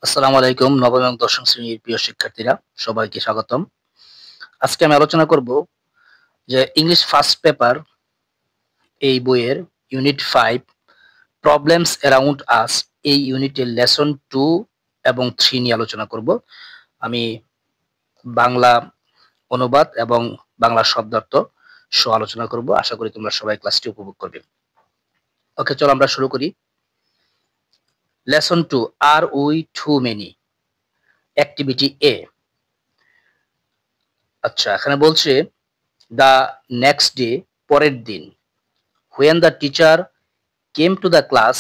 আসসালামু আলাইকুম নবম এবং দশম শ্রেণীর প্রিয় শিক্ষার্থীরা সবাইকে স্বাগতম। আজকে আমি আলোচনা করব যে ইংলিশ ফার্স্ট পেপার এই বইয়ের ইউনিট 5 প্রবলেমস অ্যারাউন্ড আস এই ইউনিটের লেসন 2 এবং 3 নিয়ে আলোচনা করব। আমি বাংলা অনুবাদ এবং বাংলা শব্দার্থ সহ আলোচনা করব। আশা করি তোমরা সবাই ক্লাসটি উপভোগ করবে। ওকে, চলো আমরা শুরু করি। Lesson 2, are we too many? Activity A. আচ্ছা, এখানে বলছে দ্য নেক্সট ডে, পরের দিন, when the teacher came to the class,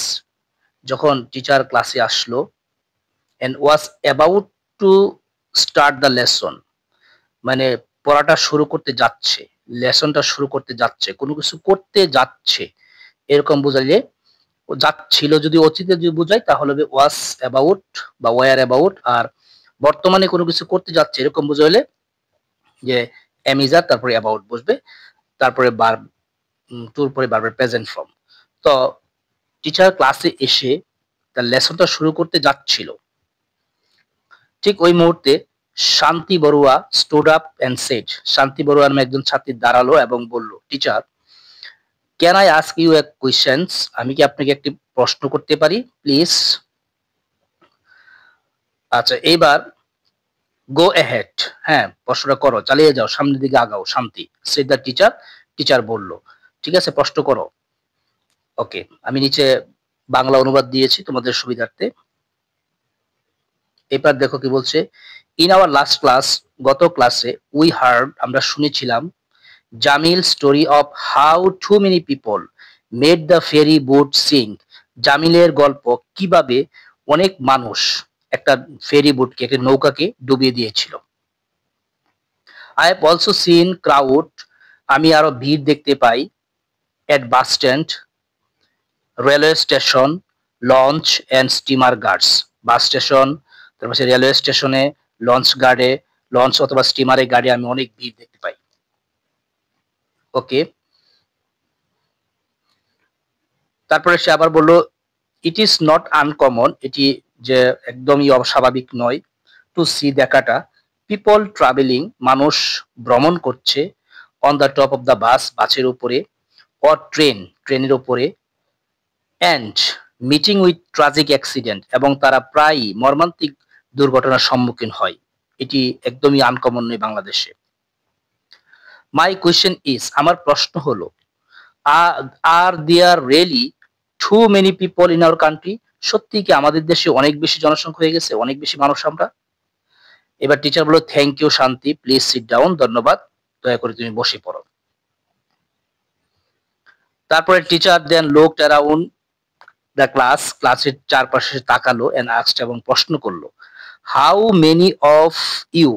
যখন টিচার ক্লাসে আসলো, and was about to start the lesson, মানে পড়াটা শুরু করতে যাচ্ছে, লেসনটা শুরু করতে যাচ্ছে, কোনো কিছু করতে যাচ্ছে এরকম বোঝাইলে, ও যাচ্ছিল যদি অতীতে যদি বোঝায় তাহলে হবে ওয়াজ অ্যাবাউট বা ওয়ার অ্যাবাউট, আর বর্তমানে কোনো কিছু করতে যাচ্ছে এরকম বোঝাইলে যে অ্যামিজার তারপরে অ্যাবাউট বসবে, তারপরে ভার্ব টুর পরে ভার্বের প্রেজেন্ট ফর্ম। তো টিচার ক্লাসে এসে তার লেসনটা শুরু করতে যাচ্ছিল, ঠিক ওই মুহূর্তে Shanti Barua stood up and said, Shanti Barua নামে একজন ছাত্রী দাঁড়ালো এবং বলল, teacher can I ask you a questions, আমি কি আপনাকে একটি প্রশ্ন করতে পারি প্লিজ? আচ্ছা, এইবার গো এহেড, হ্যাঁ প্রশ্নটা করো, চালিয়ে যাও, সামনের দিকে আগাও শান্তি, সেড দ্য টিচার, টিচার বলল, ঠিক আছে প্রশ্ন করো। ওকে, আমি নিচে বাংলা অনুবাদ দিয়েছি তোমাদের সুবিধার্থে। এবার দেখো কি বলছে, ইন আওয়ার লাস্ট ক্লাস, গত ক্লাসে উই হার্ড, আমরা শুনেছিলাম, Jamil story of how too many people made the ferry boat sink, জামিলের গল্প কিভাবে অনেক মানুষ একটা ফেরি বোটকে, একটা নৌকাকে ডুবিয়ে দিয়েছিল। I have also seen crowd, আমি আরো ভিড় দেখতে পাই, at bus stand, railway station, launch and steamer ghats, bus station, তারপর রেলওয়ে স্টেশনে, লঞ্চ গার্ডে, লঞ্চ অথবা স্টিমারের গাড়ি আমি অনেক ভিড় দেখতে পাই। ওকে, তারপরে সে আবার বলল, ইট ইজ নট আনকমন, এটি যে একদমই অস্বাভাবিক নয়, টু সি দেখাটা, পিপল ট্রাভেলিং, মানুষ ভ্রমণ করছে, on the top of the bus, বাসের উপরে, অর ট্রেন, ট্রেনের উপরে, and meeting with tragic accident, এবং তারা প্রায়ই মর্মান্তিক দুর্ঘটনার সম্মুখীন হয়, এটি একদমই আনকমন নয় বাংলাদেশে। মাই কোয়েশ্চেন ইজ, আমার প্রশ্ন হলো, are there really too many people in our country, সত্যি কি আমাদের দেশে অনেক বেশি জনসংখ্যা হয়ে গেছে, অনেক বেশি মানুষ আমরা? এবার টিচার বলল, thank you Shanti, please sit down, ধন্যবাদ, দয়া করে তুমি বসে পড়ো। তারপরে teacher then looked around the class, ক্লাসের চারপাশে তাকালো, এন্ড আস্কড, এবং প্রশ্ন করলো, how many of you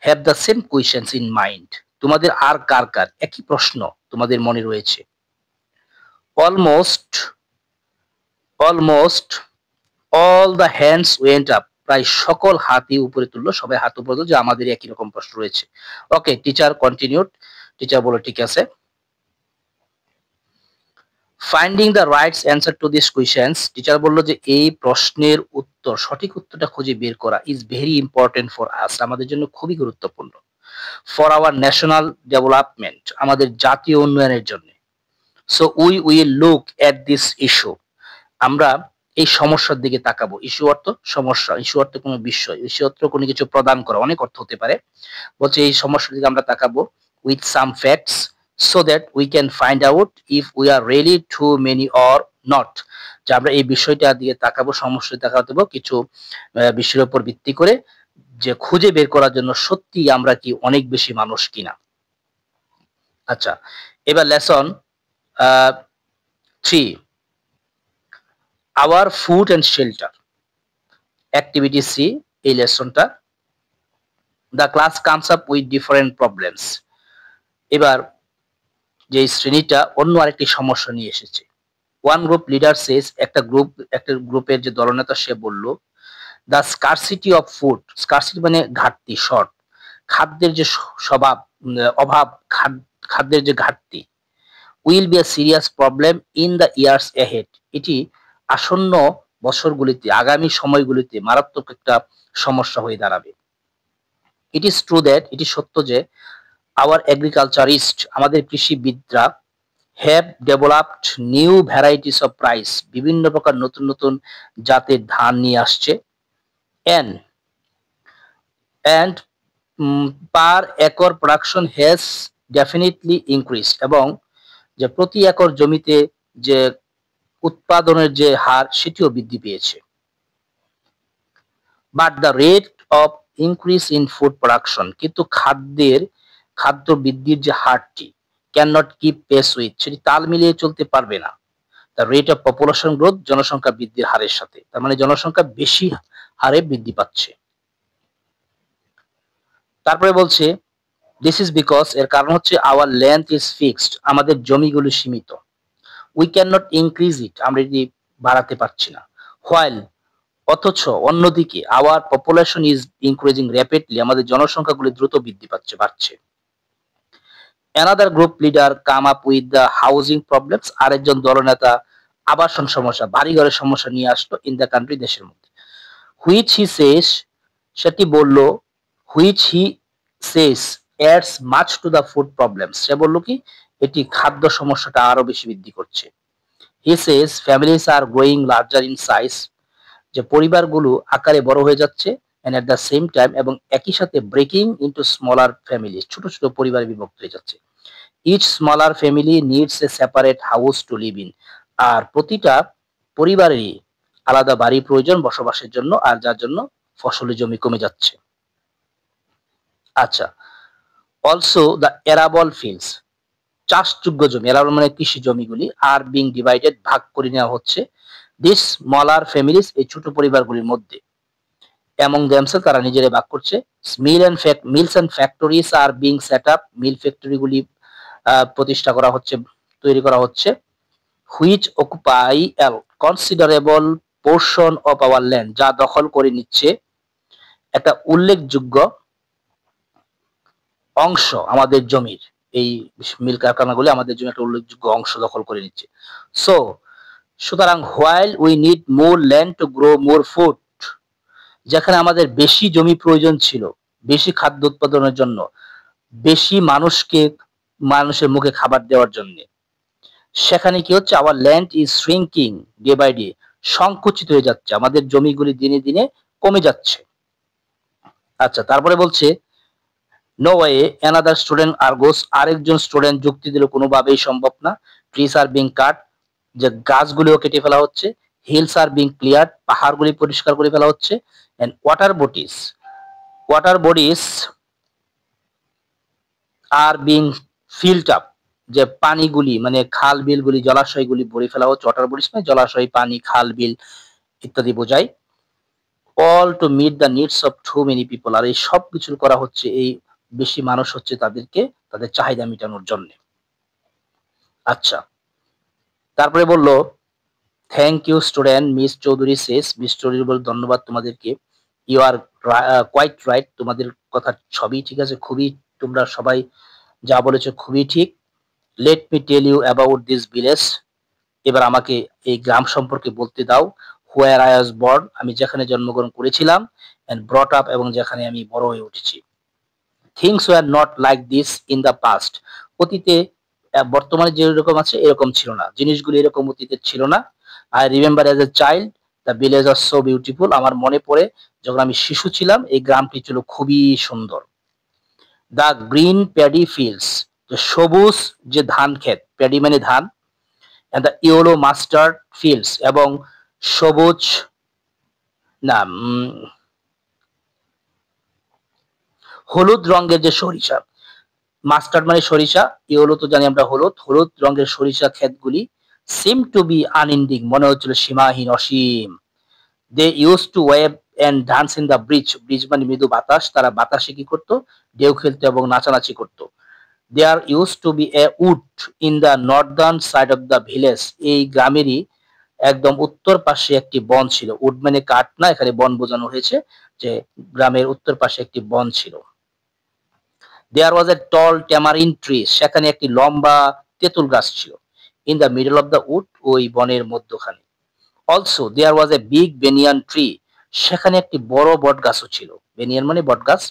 have the same questions in mind, তোমাদের আর কার কার একই প্রশ্ন তোমাদের মনে রয়েছে? Almost almost all the hands went up, প্রায় সকল হাতই উপরে তুললো, সবাই হাত উপরে তুললো যে আমাদের একই রকম প্রশ্ন রয়েছে। ওকে, টিচার কন্টিনিউড, টিচার বলো ঠিক আছে। Finding the right answer to this questions, teacher বললো যে এই প্রশ্নের উত্তর, সঠিক উত্তরটা খুঁজে বের করা is very important for us, আমাদের জন্য খুবই গুরুত্বপূর্ণ। ফর আওয়ার ন্যাশনাল ডেভেলপমেন্ট, আমাদের জাতীয় উন্নয়নের জন্য। So we will look at this issue, আমরা এই সমস্যার দিকে তাকাবো। ইস্যু অর্থ সমস্যা, ইস্যু অর্থ কোনো বিষয়, ইস্যু অর্থ কোনো কিছু প্রদান করা, অনেক অর্থ হতে পারে। বলছে এই সমস্যার দিকে আমরা তাকাবো with some facts, so that we can find out if we are really too many or not, যে আমরা এই বিষয়টা দিকে তাকাবো, সমস্যা তাকাবো কিছু বিষয়ের উপর ভিত্তি করে, যে খুঁজে বের করার জন্য সত্যি আমরা কি অনেক বেশি মানুষ কিনা। আচ্ছা, এবার lesson 3, our food and shelter, activity C এই লেসনটা। The class comes up with different problems, এবার যে শ্রেণীটা অন্য আরেকটি সমস্যা নিয়ে এসেছে। ওয়ান গ্রুপ লিডার সেজ, একটা গ্রুপের যে দলনেতা সে বলল, the scarcity of food, scarcity মানে ঘাটতি, শর্ট, খাদ্যের যে স্বভাব, অভাব, খাদ্যের যে ঘাটতি, will be a serious problem in the years ahead, এটি আসন্ন বছরগুলিতে, আগামী সময়গুলিতে মারাত্মক একটা সমস্যা হয়ে দাঁড়াবে। ইট ইজ ট্রু দ্যাট, এটি সত্য যে আওয়ার এগ্রিকালচারিস্ট, আমাদের কৃষিবিদরা, have developed new varieties of rice, বিভিন্ন প্রকার নতুন নতুন জাতের ধান নিয়ে আসছে। And and per acre production has definitely increased, এবং যে প্রতি একর জমিতে যে উৎপাদনের যে হার সেটিও বৃদ্ধি পেয়েছে। But the rate of increase in food production, কিন্তু খাদ্য বৃদ্ধির যে হারটি can not keep pace with, সেটি তাল মিলিয়ে চলতে পারবে না the rate of population growth, জনসংখ্যা বৃদ্ধির হারের সাথে। তার মানে জনসংখ্যা বেশি হারে বৃদ্ধি পাচ্ছে। তারপরে বলছে দিস ইজ বিকজ, এর কারণ হচ্ছে আওয়ার লেন্থ ইজ ফিক্সড, আমাদের জমিগুলো সীমিত। We can not increase it, আমরা এটি বাড়াতে পারছি না। হোয়াইল, অথচ অন্যদিকে our population is increasing rapidly, আমাদের জনসংখ্যাগুলি দ্রুত বৃদ্ধি বাড়ছে। Another group leader come up with the housing problems, আরেকজন দলনেতা আবাসন সমস্যা, বাড়িঘরের সমস্যা নিয়ে আসলো ইন দ্য কান্ট্রি, দেশের মধ্যে। হুইচ হি সেস, সেটি বলল, which he says adds much to the food problems, সে বলল কি এটি খাদ্য সমস্যাটা আরো বেশি বৃদ্ধি করছে। He says families are growing larger in size, যে পরিবারগুলো আকারে বড় হয়ে যাচ্ছে, and at the same time, এবং একই সাথে ব্রেকিং ইনটু স্মলার ফ্যামিলি, ছোট ছোট পরিবারে বিভক্ত হয়ে যাচ্ছে। Each smaller family needs a separate house to live in, আর প্রতিটা পরিবারেরই আলাদা বাড়ি প্রয়োজন বসবাসের জন্য, আর যার জন্য ফসলি জমি কমে যাচ্ছে। আচ্ছা, অলসো দ্য এরাবল ফিল্ডস, চাষযোগ্য জমি, এরাবল মানে কৃষি জমিগুলি, আর বিং ডিভাইডেড, ভাগ করে নেওয়া হচ্ছে, দিস স্মলার ফ্যামিলিজ, এই ছোট পরিবারগুলির মধ্যে, among themselves, তারা নিজেরাই ভাগ করছে। Mills and factories are being set up, mill ফ্যাক্টরিগুলি প্রতিষ্ঠা করা হচ্ছে, তৈরি করা হচ্ছে। Which occupy a considerable portion of our land, যা দখল করে নিচ্ছে একটা উল্লেখযোগ্য অংশ আমাদের জমির, এই মিল কারখানাগুলি আমাদের জন্য একটা উল্লেখযোগ্য অংশ দখল করে নিচ্ছে। সুতরাং while we need more land to grow more food, যেখানে আমাদের বেশি জমি প্রয়োজন ছিল বেশি খাদ্য উৎপাদনের জন্য, বেশি মানুষের মুখে খাবার দেওয়ার জন্য, সেখানে কি হচ্ছে, our land is shrinking day by day, সংকুচিত হয়ে যাচ্ছে, আমাদের জমিগুলি দিনে দিনে কমে যাচ্ছে। আচ্ছা, তারপরে বলছে no way another student argues, আরেকজন স্টুডেন্ট যুক্তি দিল কোনোভাবেই সম্ভব না। ট্রিস আর বিং কাট, যে গাছগুলিও কেটে ফেলা হচ্ছে। হিলস আর বিং ক্লিয়ার, পাহাড়গুলি পরিষ্কার করে ফেলা হচ্ছে। And water bodies are being filled up, যে পানিগুলি মানে খাল বিলগুলি, জলাশয়গুলি ভরে ফেলা হচ্ছে। ওয়াটার বডিজ মানে জলাশয়, পানি, খাল, বিল ইত্যাদি বোঝায়। All to meet the needs of too many people, আর এই সব কিছু করা হচ্ছে, এই বেশি মানুষ হচ্ছে তাদের চাহিদা মেটানোর জন্য। আচ্ছা, তারপরে বলল thank you student, Miss Chowdhury says, Miss Chowdhury বল ধন্যবাদ তোমাদেরকে। ইউ আর কোয়াইট রাইট, তোমাদের কথা সবই ঠিক আছে, খুবই, তোমরা সবাই যা বলেছো খুবই ঠিক। Let me tell you about this village, এবার আমাকে এই গ্রাম সম্পর্কে বলতে দাও। হোয়ার আই ওয়াজ বর্ন, আমি যেখানে জন্মগ্রহণ করেছিলাম, এন্ড ব্রট আপ, এবং যেখানে আমি বড় হয়ে উঠেছি। Things were not like this in the past, অতীতে বর্তমানে যেরকম আছে এরকম ছিল না, জিনিসগুলি এরকম অতীতে ছিল না। I remember as a child the village are so beautiful, আমার মনে পড়ে যখন আমি শিশু ছিলাম এই গ্রামটি ছিল খুবই সুন্দর। দ্য গ্রিন প্যাডি ফিল্ডস, যে সবুজ যে ধান ক্ষেত, প্যাডি মানে ধান, and the yellow mustard fields, এবং সবুজ না হলুদ রঙের যে সরিষা, মাস্টার্ড মানে সরিষা, ইয়েলো তো জানি আমরা হলুদ, হলুদ রঙের সরিষা ক্ষেতগুলি, সিম টু বি আনএন্ডিং, মনে হচ্ছিল সীমাহীন, অসীম। They use to wave and dance in the breeze মানে মৃদু বাতাস, তারা বাতাসে কি করতো, ঢেউ খেলতো এবং নাচানাচি করতো। There use to be a wood in the northern side of the village, এই গ্রামেরই একদম উত্তর পাশে একটি বন ছিল। উড মানে কাঠ না, এখানে বন বোঝানো হয়েছে, যে গ্রামের উত্তর পাশে একটি বন ছিল। দেয়ার was A ton tamarin tree, সেখানে একটি লম্বা তেঁতুল গাছ ছিল। In the middle of the wood, ওই বনের মধ্যখানে। Also there was a big banyan tree, সেখানে একটি বড় বট গাছও ছিল। বেনিয়ান মানে বট গাছ।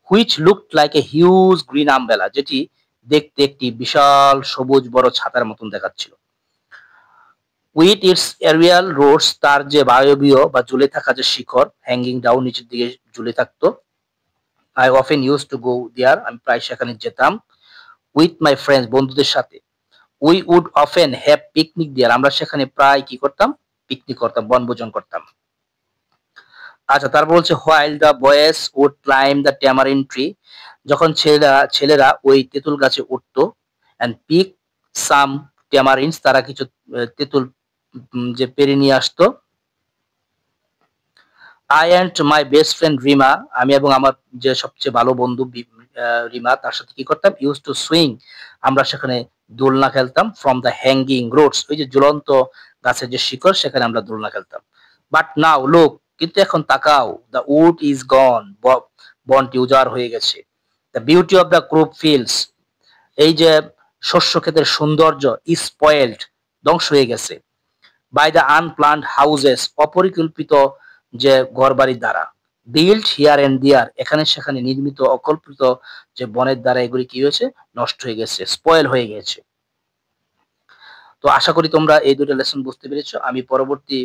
Which looked like a huge green umbrella, যেটি দেখতে একটি বিশাল সবুজ বড় ছাতার মতন দেখাচ্ছিল। উইথ ইটস এরিয়াল রোডস, তার যে বায়বীয় বা ঝুলে থাকা যে শিখর, হ্যাঙ্গিং ডাউন নিচের দিকে ঝুলে থাকতো। I often use to go there, আমি প্রায় সেখানে যেতাম। উইথ মাই ফ্রেন্ডস, বন্ধুদের সাথে। We would often have picnic there, আমরা সেখানে প্রায় কি করতাম, পিকনিক করতাম, বনভোজন করতাম। আচ্ছা, তারপর বলছে while the boys would climb the tamarind tree, যখন ছেলেরা ওই তেঁতুল গাছে উঠতো। অ্যান্ড পিক সাম ট্যামারিন্স, তারা কিছু তেঁতুল যে পেরে নিয়ে আসতো। I and my best friend Rima, আমি এবং আমার যে সবচেয়ে ভালো বন্ধু রিমা, তার সাথে কি করতাম, ইউজ টু সুইং, আমরা সেখানে দোলনা খেলতাম। ফ্রম দ্য হ্যাঙ্গিং রোডস, ওই যে ঝুলন্ত গাছের যে শিকড়, সেখানে আমরা দোলনা খেলতাম। বাট নাও লুক, কিন্তু এখন তাকাও, দ্য উড ইজ গন, বনটি উজাড় হয়ে গেছে। The beauty of the crop fields, এই যে শস্য ক্ষেতের সৌন্দর্য, ইজ স্পয়েলড, ধ্বংস হয়ে গেছে। বাই দ্য আনপ্লান্ড হাউসেস, অপরিকল্পিত যে ঘরবাড়ির দ্বারা। বিল্ড হিয়ার এন্ড দিয়ার, এখানে সেখানে নির্মিত অকল্পিত যে বনের দ্বারা, এগুলি কি হয়েছে, নষ্ট হয়ে গেছে, স্পয়েল হয়ে গেছে। তো আশা করি তোমরা এই দুটো লেসন বুঝতে পেরেছো। আমি পরবর্তী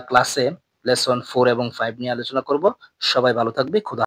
ক্লাসে লেসন 4 এবং 5 নিয়ে আলোচনা করব। সবাই ভালো থাকবে। খোদা।